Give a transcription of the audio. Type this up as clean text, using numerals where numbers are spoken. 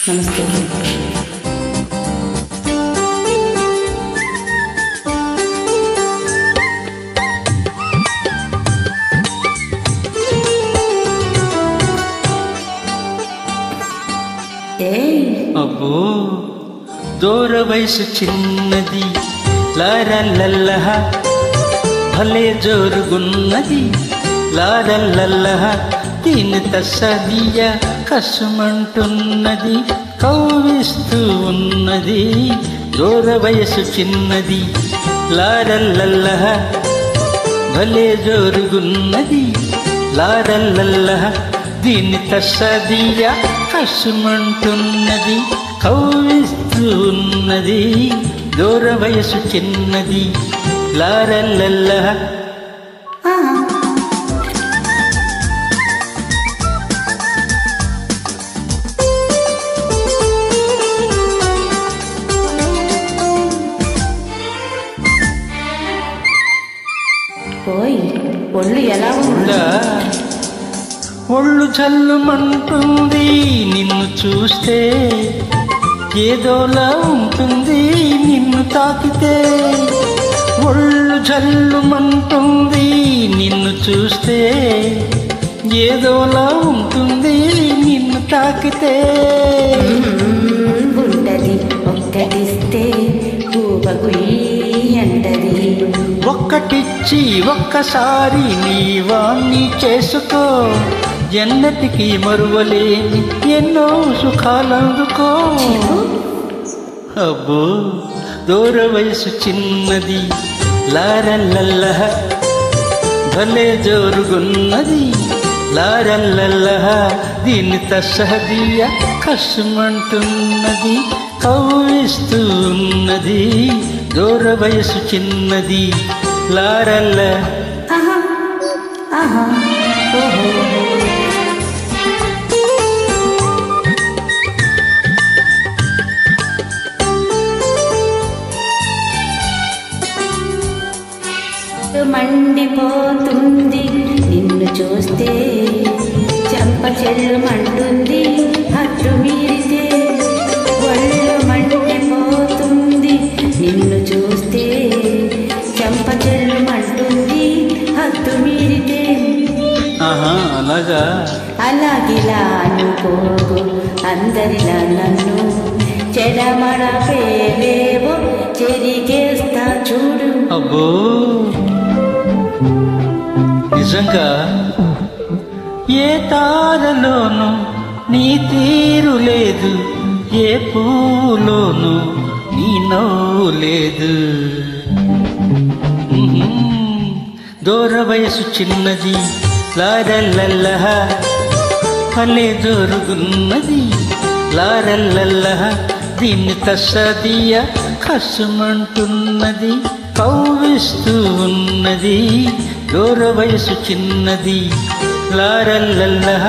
నమస్తే. అబ్బో దూర వయసు చిన్నది లారల్లల్లహ భలే జోరుగున్నది లారల్లల్లహ దీని తస్సదియ కసుమంటున్నది కవ్విస్తూ ఉన్నది దూర వయసు చిన్నది లారల్లల్లహ భలే జోరుగున్నది లారల్లల్లహ దీని తస్సదియ కసుమంటున్నది కవ్విస్తూ ఉన్నది దూర వయసు చిన్నది లారల్లల్లహ. ఒళ్ళు ఎలా ఉందా? ఒళ్ళు చల్లుమంటుంది నిన్ను చూస్తే, ఏదోలా ఉంటుంది నిన్ను తాకితే. ఒళ్ళు చల్లుమంటుంది నిన్ను చూస్తే, ఏదోలా ఉంటుంది నిన్ను తాకితే. ఉంటది ఒక్కటిస్తే అంటది, ఒక్కటిచ్చి ఒక్కసారి నీ వాణ్ణి చేసుకో, ఎన్నటికీ మరువలేని ఎన్నో సుఖాలందుకో. అబ్బో దూర వయసు చిన్నది లారల్లల్లహ భలే జోరుగున్నది లారల్లల్లహ దీని తస్సదియ కసుమంటున్నది కవ్విస్తూ ఉన్నది దూర వయసు చిన్నది లారల్ల. మండిపోతుంది నిన్ను చూస్తే, చెంప చెల్లుమంటుంది హద్దు మీరితే. ఒళ్ళు మండిపోతుంది నిన్ను చూస్తే, చెంప చెల్లుమంటుంది హద్దు మీరితే. అలాగా అలాగిలా అనుకోకు అందరిలా నన్ను చెడమడ పేలేవో చెరిగేస్తా చూడు. అబ్బో నిజంగా ఏ తారలోనూ నీ తీరు లేదు, ఏ పూలోనూ నీ నవ్వు లేదు. దూర వయసు చిన్నది లారల్లల్లహ భలే జోరుగున్నది లారల్లల్లహ దీన్ని తస్సదియ కసుమంటున్నది కవ్విస్తూ ఉన్నది దూర వయసు చిన్నది లారల్లల్లహ.